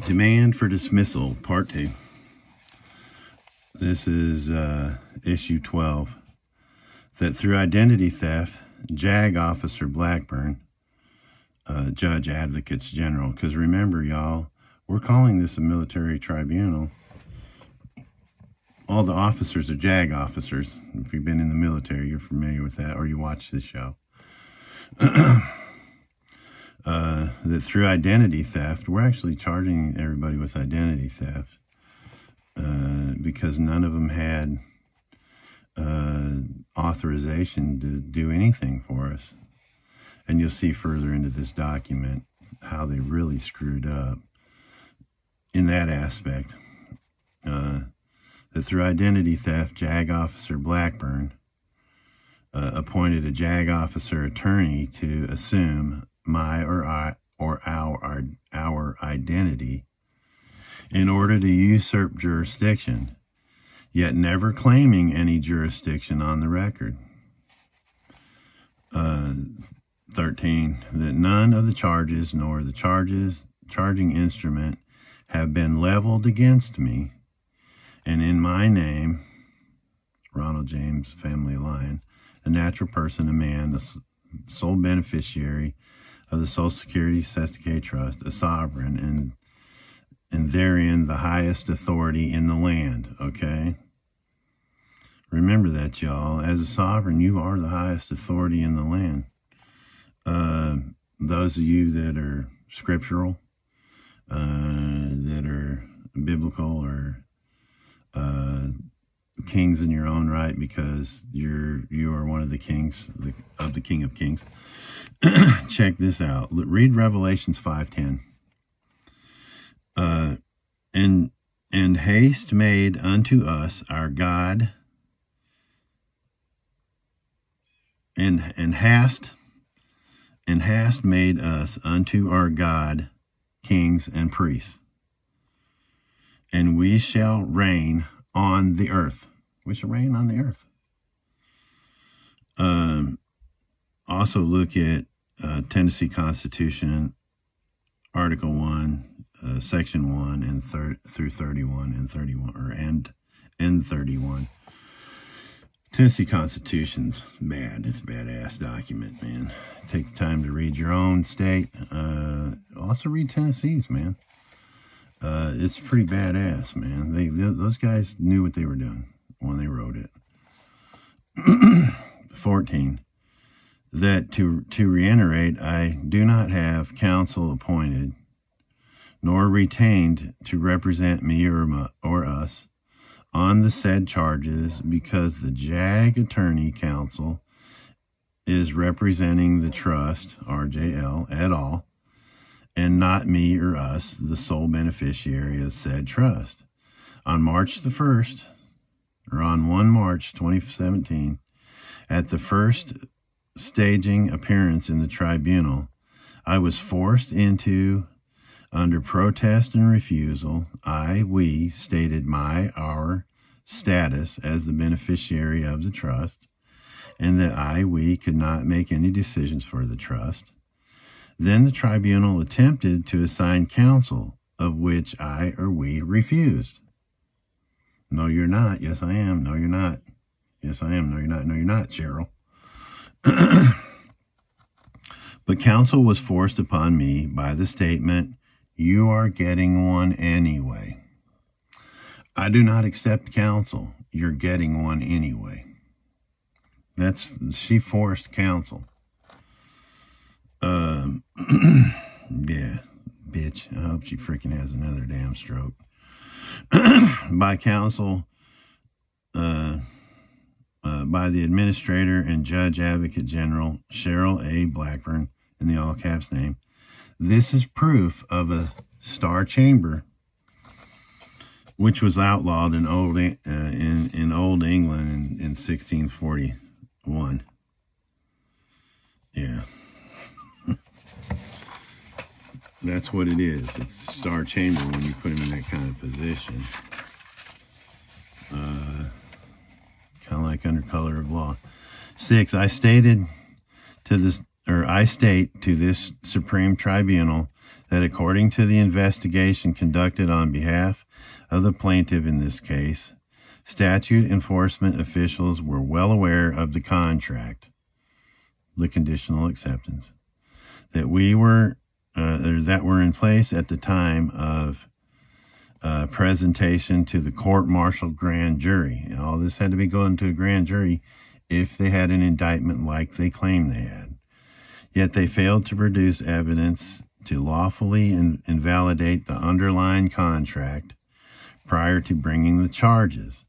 Demand for dismissal, part 2. This is issue 12. That through identity theft, JAG Officer Blackburn, Judge Advocates General, because remember, y'all, we're calling this a military tribunal. All the officers are JAG officers. If you've been in the military, you're familiar with that, or you watch this show. That through identity theft, we're actually charging everybody with identity theft because none of them had authorization to do anything for us. And you'll see further into this document how they really screwed up in that aspect. That through identity theft, JAG Officer Blackburn appointed a JAG officer attorney to assume my or our identity in order to usurp jurisdiction, yet never claiming any jurisdiction on the record. 13, that none of the charges nor the charging instrument have been leveled against me, and in my name, Ronald James Family Lion, a natural person, a man, a sole beneficiary of the Social Security Cestacate Trust, a sovereign, and therein the highest authority in the land, okay? Remember that, y'all. As a sovereign, you are the highest authority in the land. Those of you that are scriptural, that are biblical, or kings in your own right, because you are one of the kings of the King of Kings. Check this out. Read Revelations 5:10. And haste made unto us our God, and hast made us unto our God kings and priests, and we shall reign on the earth. We shall reign on the earth. Also look at Tennessee Constitution, Article 1, Section 1 and through 31 and 31, or and 31. Tennessee Constitution's bad. It's a badass document, man. Take the time to read your own state. Also read Tennessee's, man. It's pretty badass, man. Those guys knew what they were doing when they wrote it. 14. That to reiterate, I do not have counsel appointed nor retained to represent me or us on the said charges, because the JAG Attorney Counsel is representing the trust, RJL, et al., and not me or us, the sole beneficiary of said trust. On March the 1st, or on 1 March 2017, at the first staging appearance in the tribunal, I was forced into, under protest and refusal, we stated our status as the beneficiary of the trust, and that we could not make any decisions for the trust. Then the tribunal attempted to assign counsel, of which we refused. No, you're not. Yes, I am. No, you're not. Yes, I am. No, you're not. No, you're not, Cheryl. But counsel was forced upon me by the statement, "You are getting one anyway." I do not accept counsel. You're getting one anyway. She forced counsel. Yeah, bitch. I hope she freaking has another damn stroke. By counsel, by the administrator and Judge Advocate General Cheryl A. Blackburn, in the all caps name. This is proof of a star chamber, which was outlawed in old England in 1641. Yeah. That's what it is. It's a star chamber when you put him in that kind of position. Kind of like under color of law. 6, I state to this Supreme Tribunal that according to the investigation conducted on behalf of the plaintiff in this case, statute enforcement officials were well aware of the contract, the conditional acceptance, that were in place at the time of presentation to the court-martial grand jury. And all this had to be going to a grand jury if they had an indictment like they claimed they had. Yet they failed to produce evidence to lawfully invalidate the underlying contract prior to bringing the charges.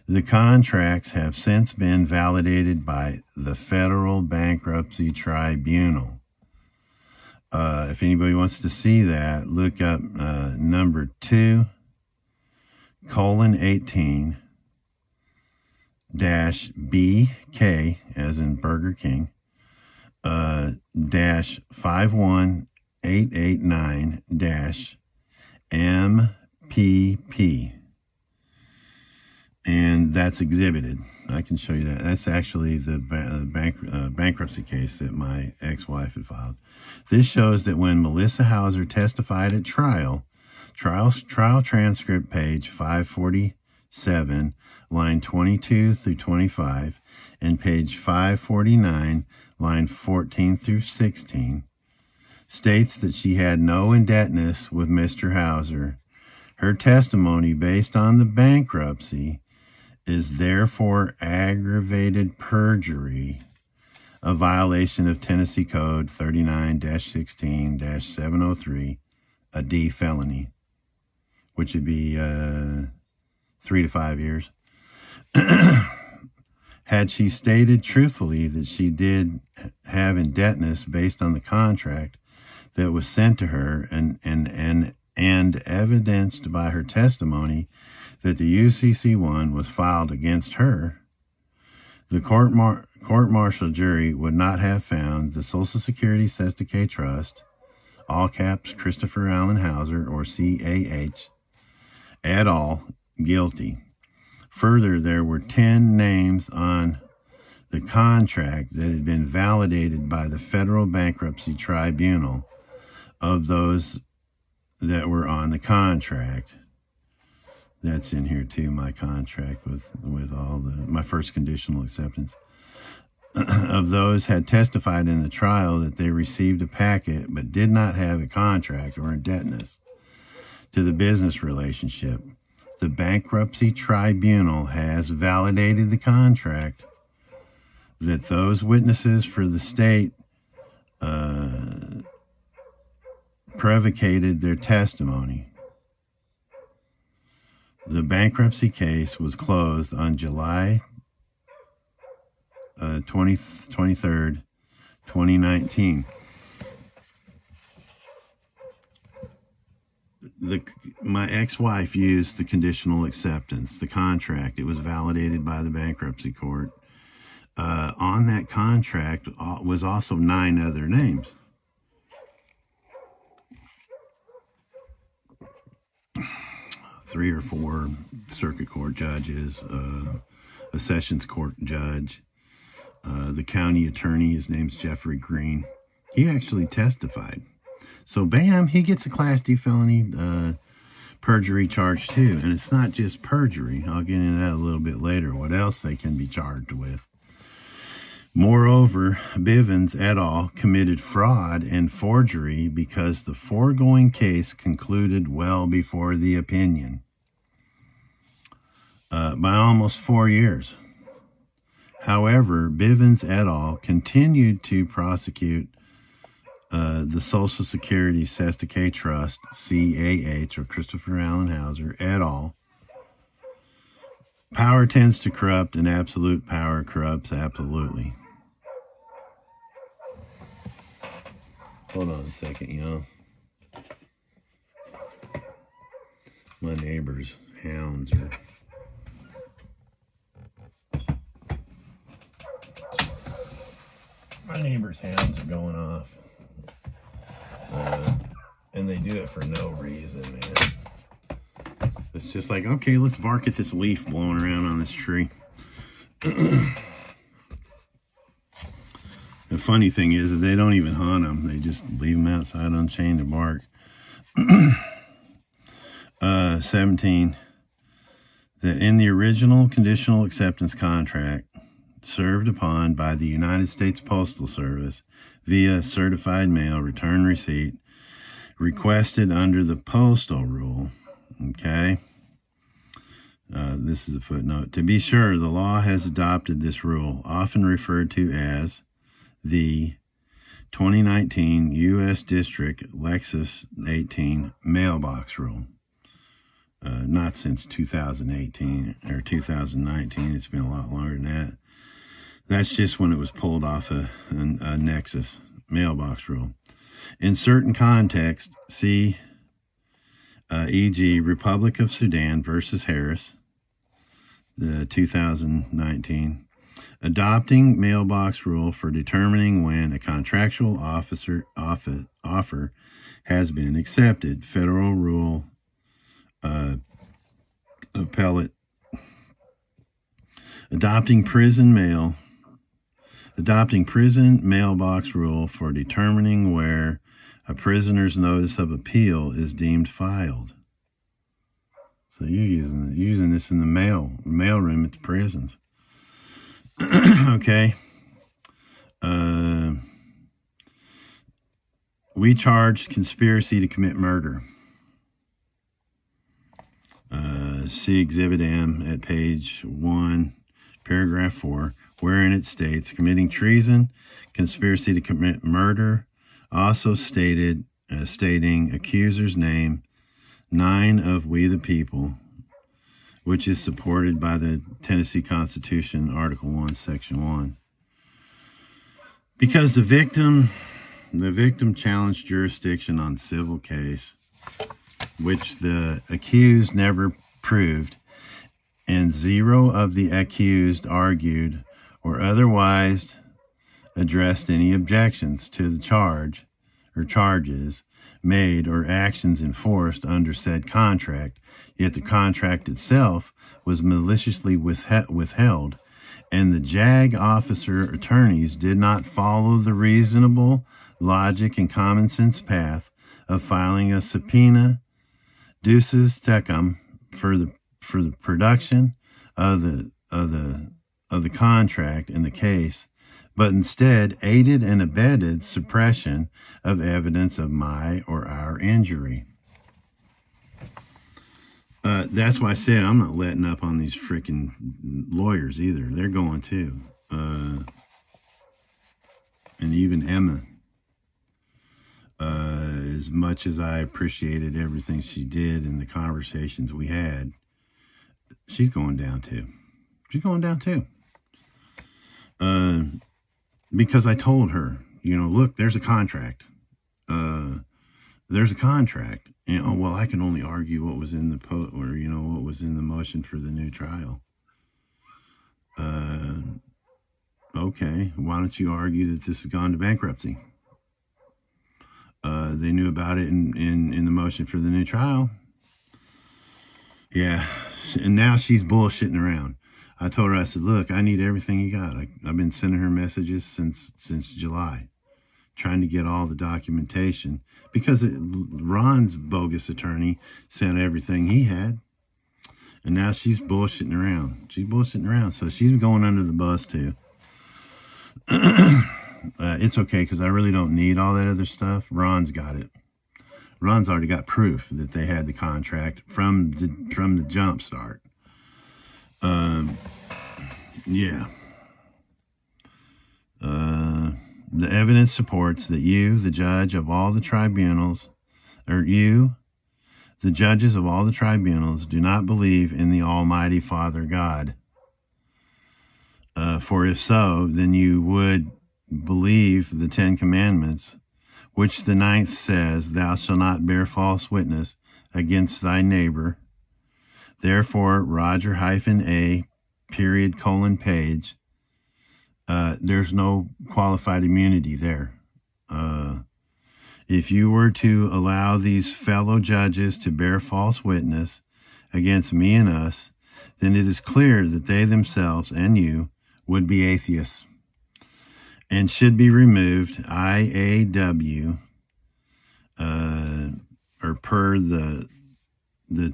The contracts have since been validated by the Federal Bankruptcy Tribunal. If anybody wants to see that, look up number 2:18 -BK, as in Burger King, -51889-MPP. And that's exhibited. I can show you that. That's actually the bankruptcy case that my ex-wife had filed. This shows that when Melissa Hauser testified at trial transcript page 547, line 22 through 25, and page 549, line 14 through 16, states that she had no indebtedness with Mr. Hauser. Her testimony based on the bankruptcy is therefore aggravated perjury, a violation of Tennessee Code 39-16-703, a D felony, which would be 3 to 5 years. Had she stated truthfully that she did have indebtedness based on the contract that was sent to her and evidenced by her testimony that the UCC-1 was filed against her, the court-martial jury would not have found the Social Security Sestakay Trust, all caps Christopher Allen Hauser, or CAH, at all guilty. Further, there were 10 names on the contract that had been validated by the Federal Bankruptcy Tribunal of those that were on the contract. That's in here too, my contract with all my first conditional acceptance. Of those had testified in the trial that they received a packet but did not have a contract or indebtedness to the business relationship. The Bankruptcy Tribunal has validated the contract that those witnesses for the state prevaricated their testimony. The bankruptcy case was closed on July 23rd, 2019. My ex-wife used the conditional acceptance, the contract. It was validated by the bankruptcy court. On that contract was also 9 other names. Three or four circuit court judges, a sessions court judge, the county attorney, his name's Jeffrey Green. He actually testified. So bam, he gets a Class D felony perjury charge too. And it's not just perjury. I'll get into that a little bit later, what else they can be charged with. Moreover, Bivens et al. Committed fraud and forgery because the foregoing case concluded well before the opinion, by almost 4 years. However, Bivens et al. Continued to prosecute the Social Security Sestakay Trust, CAH, or Christopher Allen Hauser et al. Power tends to corrupt, and absolute power corrupts absolutely. Hold on a second, y'all. My neighbor's hounds are... My neighbor's hounds are going off. And they do it for no reason, man. It's just like, okay, let's bark at this leaf blowing around on this tree. funny thing is that they don't even hunt them. They just leave them outside unchained to bark. 17, that in the original conditional acceptance contract served upon by the United States Postal Service via certified mail return receipt requested under the postal rule, okay, this is a footnote. To be sure, the law has adopted this rule, often referred to as the 2019 U.S. District Lexus 18 mailbox rule. Not since 2018 or 2019. It's been a lot longer than that. That's just when it was pulled off a Nexus mailbox rule. In certain contexts, see e.g. Republic of Sudan versus Harris, the 2019, adopting mailbox rule for determining when a contractual offer has been accepted. Federal Rule Appellate. Adopting prison mailbox rule for determining where a prisoner's notice of appeal is deemed filed. So you're using this in the mail room at the prisons. Okay. We charged conspiracy to commit murder. See Exhibit M at page 1, paragraph 4, wherein it states, committing treason, conspiracy to commit murder, also stating accuser's name, 9 of We the People, which is supported by the Tennessee Constitution, Article 1, Section 1. Because the victim challenged jurisdiction on civil case, which the accused never proved, and 0 of the accused argued or otherwise addressed any objections to the charge or charges made or actions enforced under said contract, yet the contract itself was maliciously withheld, and the JAG officer attorneys did not follow the reasonable logic and common sense path of filing a subpoena duces tecum for the production of the contract in the case, but instead aided and abetted suppression of evidence of my or our injury. That's why I said I'm not letting up on these freaking lawyers either. They're going too. And even Emma. As much as I appreciated everything she did and the conversations we had, she's going down too. Because I told her, look, there's a contract. There's a contract. And, well, I can only argue what was in the what was in the motion for the new trial. Okay, why don't you argue that this has gone to bankruptcy? They knew about it in the motion for the new trial. Yeah, and now she's bullshitting around. I told her, I said, look, I need everything you got. I've been sending her messages since July, trying to get all the documentation, because Ron's bogus attorney sent everything he had, and now she's bullshitting around. So she's going under the bus too. It's okay, because I really don't need all that other stuff. Ron's got it. Ron's already got proof that they had the contract from the jump start. Yeah. The evidence supports that you, the judge of all the tribunals, the judges of all the tribunals, do not believe in the Almighty Father God. For if so, then you would believe the 10 Commandments, which the 9th says, thou shalt not bear false witness against thy neighbor. Therefore, Roger-A, Page, there's no qualified immunity there. If you were to allow these fellow judges to bear false witness against me and us, then it is clear that they themselves and you would be atheists. and should be removed, IAW, or per the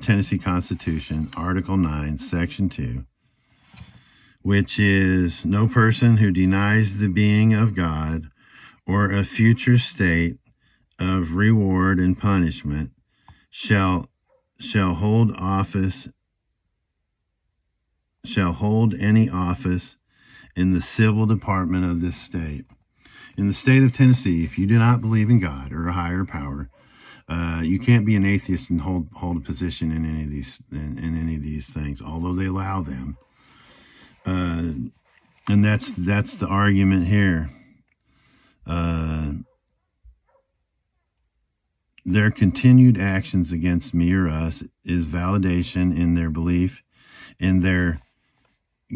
Tennessee Constitution, Article 9, Section 2, which is no person who denies the being of God or a future state of reward and punishment shall hold any office in the civil department of this state. In the state of Tennessee, if you do not believe in God or a higher power, you can't be an atheist and hold a position in any of these things, although they allow them. And that's the argument here. Their continued actions against me or us is validation in their belief in their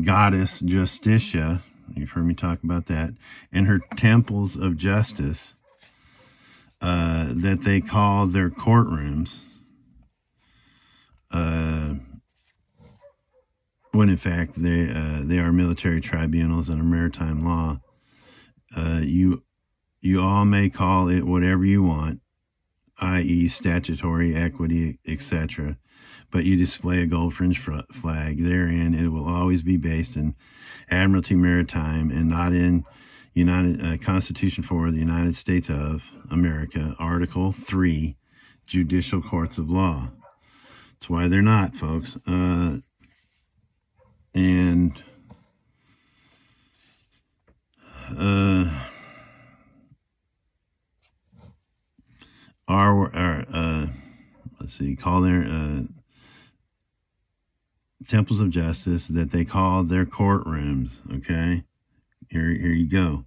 goddess Justitia. You've heard me talk about that, and her temples of justice that they call their courtrooms, when in fact they are military tribunals under maritime law. You all may call it whatever you want, i.e. statutory, equity, etc., but you display a gold fringe flag therein. It will always be based in Admiralty Maritime and not in Constitution for the United States of America, Article 3, Judicial Courts of Law. That's why they're not, folks. Call their temples of justice that they call their courtrooms. Okay, here you go.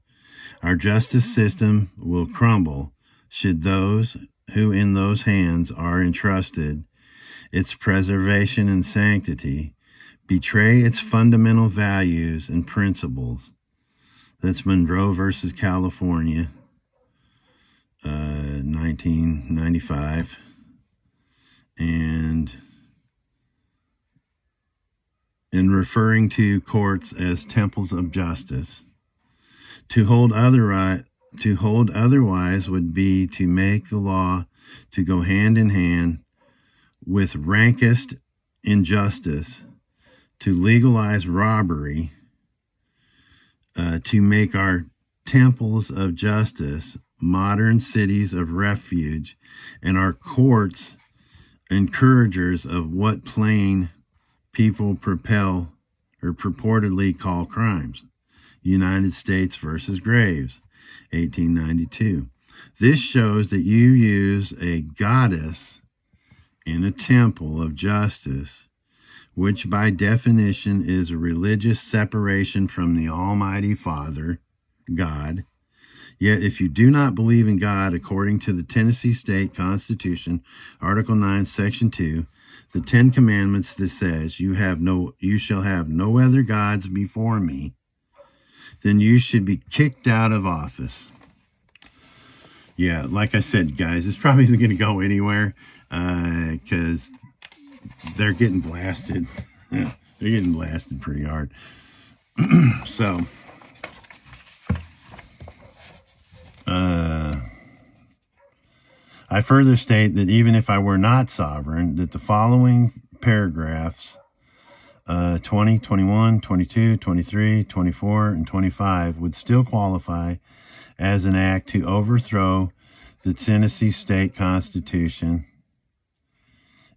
Our justice system will crumble should those who in those hands are entrusted its preservation and sanctity betray its fundamental values and principles. That's Monroe versus California, 1995. And in referring to courts as temples of justice, to hold otherwise would be to make the law to go hand in hand with rankest injustice, to legalize robbery, to make our temples of justice modern cities of refuge, and our courts encouragers of what plain people propel or purportedly call crimes. United States versus Graves, 1892. This shows that you use a goddess in a temple of justice, which by definition is a religious separation from the Almighty Father, God. Yet if you do not believe in God according to the Tennessee State Constitution, Article 9, Section 2, the Ten Commandments that says you shall have no other gods before me, then you should be kicked out of office. Yeah, like I said, guys, it's probably isn't going to go anywhere because they're getting blasted. They're getting blasted pretty hard. So, I further state that even if I were not sovereign, that the following paragraphs 20, 21, 22, 23, 24, and 25 would still qualify as an act to overthrow the Tennessee State Constitution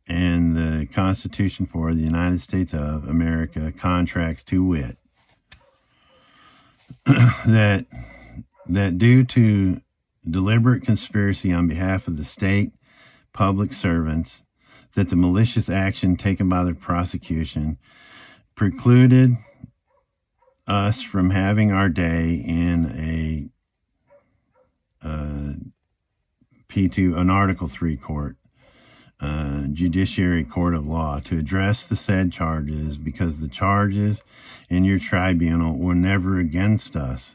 and the Constitution for the United States of America, contracts to wit, that due to deliberate conspiracy on behalf of the state public servants, that the malicious action taken by the prosecution precluded us from having our day in an Article 3 court, judiciary court of law, to address the said charges, because the charges in your tribunal were never against us,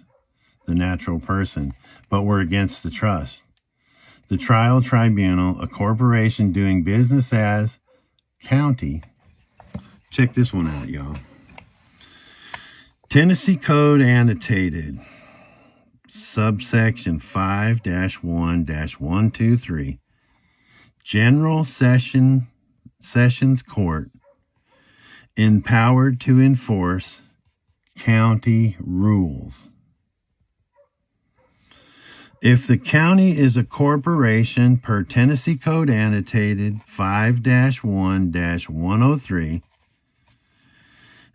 the natural person, but were against the trust. The trial tribunal, a corporation doing business as county. Check this one out, y'all. Tennessee Code annotated subsection 5-1-123, General Sessions Court empowered to enforce county rules. If the county is a corporation per Tennessee Code annotated 5-1-103,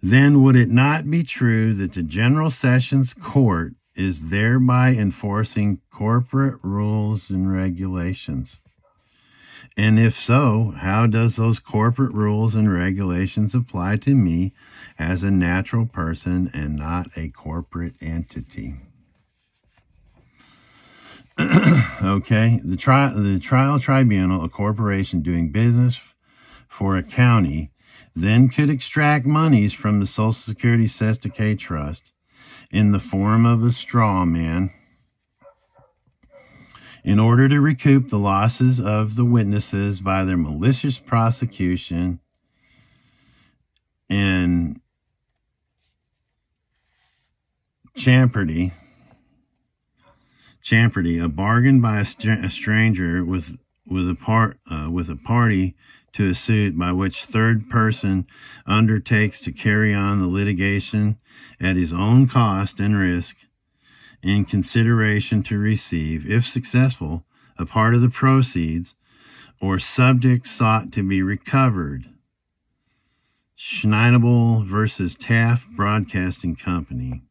then would it not be true that the General Sessions Court is thereby enforcing corporate rules and regulations? And if so, how does those corporate rules and regulations apply to me as a natural person and not a corporate entity? Okay, the trial tribunal, a corporation doing business for a county, then could extract monies from the Social Security Cestacade Trust in the form of a straw man in order to recoup the losses of the witnesses by their malicious prosecution and champerty, a bargain by a stranger with a party to a suit by which third person undertakes to carry on the litigation at his own cost and risk in consideration to receive, if successful, a part of the proceeds or subject sought to be recovered. Schneidable versus Taft Broadcasting Company,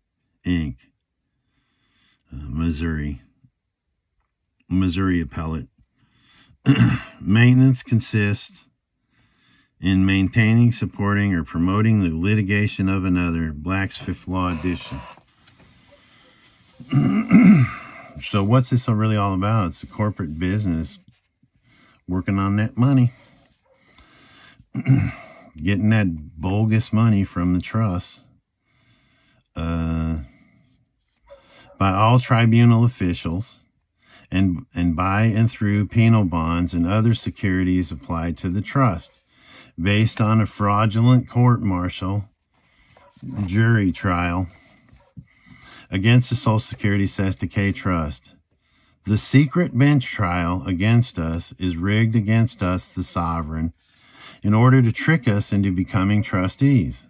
Inc., Missouri appellate. Maintenance consists in maintaining, supporting, or promoting the litigation of another. Black's Fifth Law Edition. So what's this really all about? It's a corporate business working on that money. Getting that bogus money from the trust. By all tribunal officials and by and through penal bonds and other securities applied to the trust based on a fraudulent court-martial jury trial against the Social Security Cestacade Trust. The secret bench trial against us is rigged against us, the sovereign, in order to trick us into becoming trustees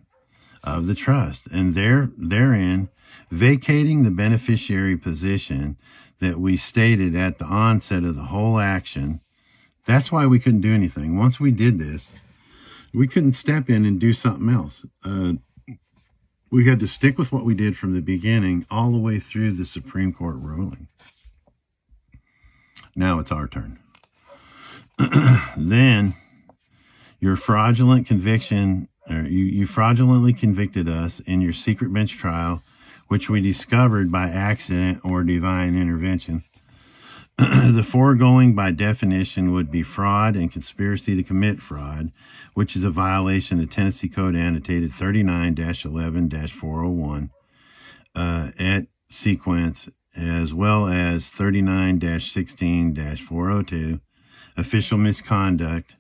of the trust, and therein vacating the beneficiary position that we stated at the onset of the whole action. That's why we couldn't do anything. Once we did this, we couldn't step in and do something else. We had to stick with what we did from the beginning all the way through the Supreme Court ruling. Now it's our turn. Then your fraudulent conviction, or you fraudulently convicted us in your secret bench trial, which we discovered by accident or divine intervention. The foregoing by definition would be fraud and conspiracy to commit fraud, which is a violation of Tennessee Code annotated 39-11-401 at sequence, as well as 39-16-402, official misconduct,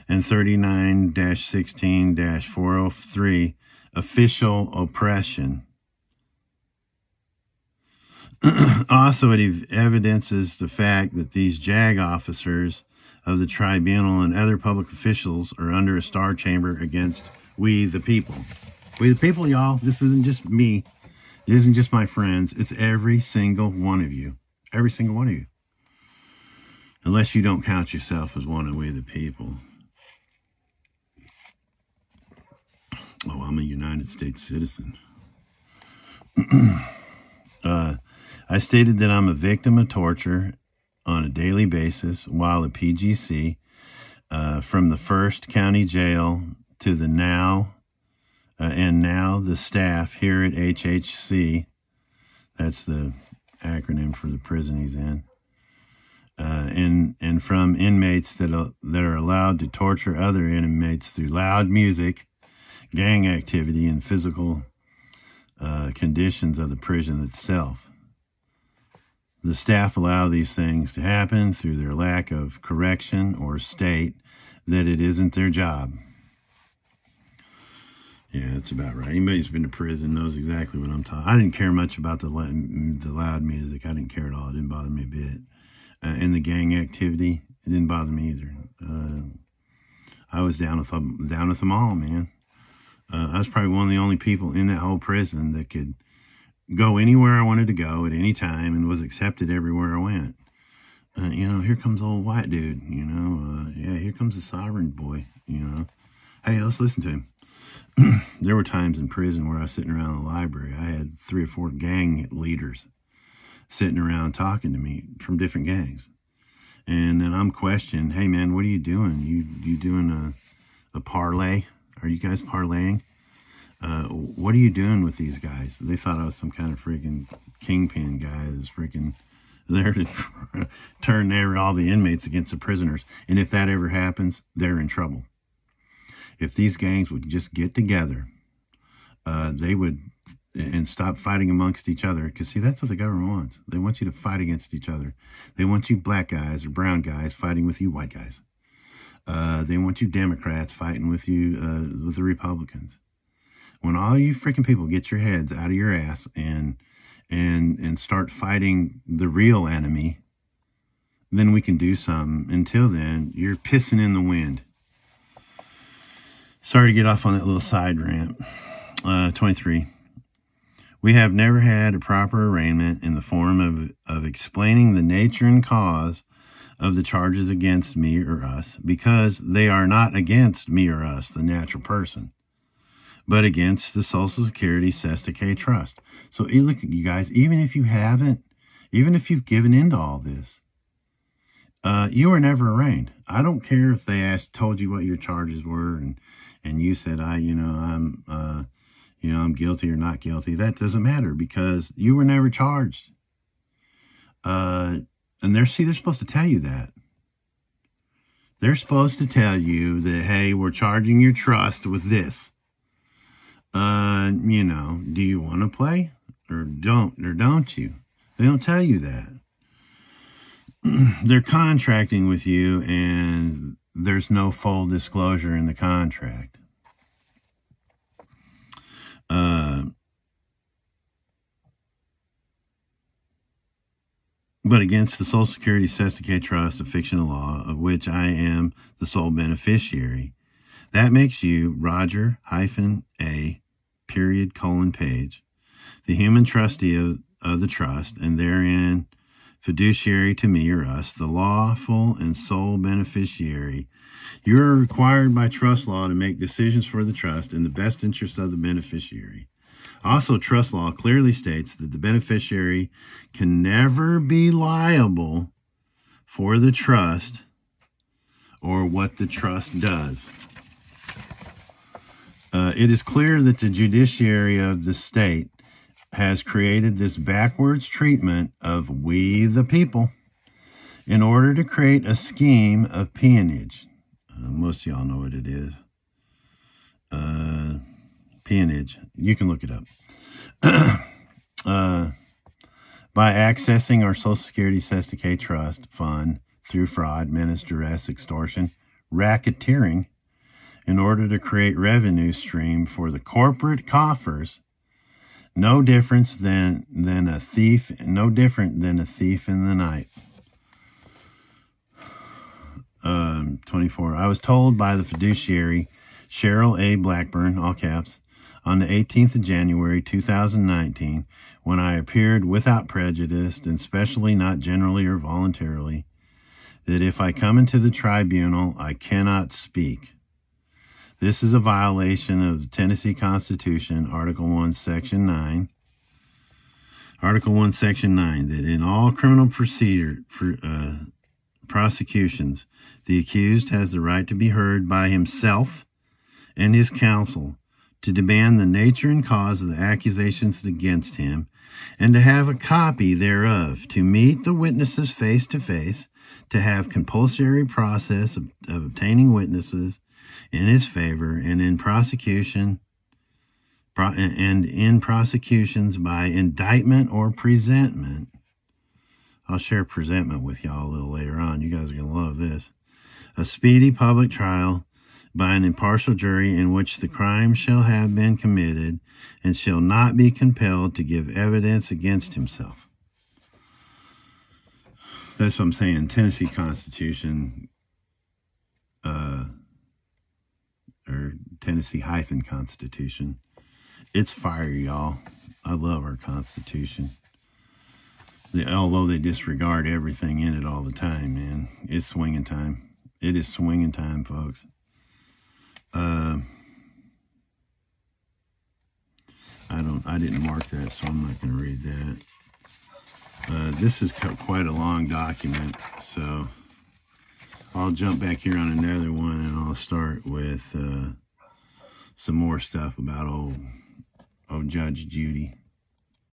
and 39-16-403, official oppression. Also, it evidences the fact that these JAG officers of the tribunal and other public officials are under a star chamber against we the people. We the people, y'all. This isn't just me. It isn't just my friends. It's every single one of you. Every single one of you. Unless you don't count yourself as one of we the people. Oh, I'm a United States citizen. I stated that I'm a victim of torture on a daily basis while at PGC, from the first county jail to the now the staff here at HHC. That's the acronym for the prison he's in. And from inmates that are allowed to torture other inmates through loud music, gang activity, and physical conditions of the prison itself. The staff allow these things to happen through their lack of correction or state that it isn't their job. Yeah, that's about right. Anybody who's been to prison knows exactly what I'm talking. I didn't care much about the loud music. I didn't care at all. It didn't bother me a bit. And the gang activity, it didn't bother me either. I was down with them all, man. I was probably one of the only people in that whole prison that could go anywhere I wanted to go at any time and was accepted everywhere I went. Here comes the old white dude, yeah, here comes the sovereign boy, Hey, let's listen to him. There were times in prison where I was sitting around the library. I had 3 or 4 gang leaders sitting around talking to me from different gangs. And then I'm questioned, hey, man, what are you doing? You doing a parlay? Are you guys parlaying? What are you doing with these guys? They thought I was some kind of freaking kingpin guy that's freaking there to turn all the inmates against the prisoners. And if that ever happens, they're in trouble. If these gangs would just get together, they would, and stop fighting amongst each other. Because, see, that's what the government wants. They want you to fight against each other. They want you black guys or brown guys fighting with you white guys. They want you Democrats fighting with you, with the Republicans. When all you freaking people get your heads out of your ass and start fighting the real enemy, then we can do something. Until then, you're pissing in the wind. Sorry to get off on that little side rant. 23. We have never had a proper arraignment in the form of explaining the nature and cause of the charges against me or us, because they are not against me or us, the natural person, but against the Social Security Cess Decay Trust. So look, you guys, even if you've given in to all this, you were never arraigned. I don't care if they told you what your charges were, and you said, I'm guilty or not guilty. That doesn't matter, because you were never charged. And they're supposed to tell you that. They're supposed to tell you that, hey, we're charging your trust with this. Do you want to play or don't you? They don't tell you that. They're contracting with you, and there's no full disclosure in the contract. But against the Social Security Cess Decay Trust, a fictional law of which I am the sole beneficiary. That makes you Roger -A Page, the human trustee of the trust, and therein fiduciary to me or us, the lawful and sole beneficiary. You are required by trust law to make decisions for the trust in the best interest of the beneficiary. Also, trust law clearly states that the beneficiary can never be liable for the trust or what the trust does. It is clear that the judiciary of the state has created this backwards treatment of we the people in order to create a scheme of peonage. Most of y'all know what it is. Peonage. You can look it up. By accessing our Social Security Cess Decay Trust fund through fraud, menace, duress, extortion, racketeering, in order to create revenue stream for the corporate coffers, no different than a thief in the night. 24. I was told by the fiduciary, Cheryl A. Blackburn, all caps, on the 18th of January, 2019, when I appeared without prejudice, and especially not generally or voluntarily, that if I come into the tribunal, I cannot speak. This is a violation of the Tennessee Constitution, Article 1, Section 9. Article 1, Section 9, that in all criminal prosecutions, the accused has the right to be heard by himself and his counsel, to demand the nature and cause of the accusations against him, and to have a copy thereof, to meet the witnesses face to face, to have compulsory process of obtaining witnesses in his favor, and in prosecutions by indictment or presentment. I'll share presentment with y'all a little later on. You guys are going to love this. A speedy public trial by an impartial jury in which the crime shall have been committed and shall not be compelled to give evidence against himself. That's what I'm saying. Tennessee Constitution, or Tennessee-Constitution. It's fire, y'all. I love our Constitution. Although they disregard everything in it all the time, man. It's swinging time. It is swinging time, folks. I didn't mark that, so I'm not going to read that. This is quite a long document, so I'll jump back here on another one, and I'll start with some more stuff about old Judge Judy.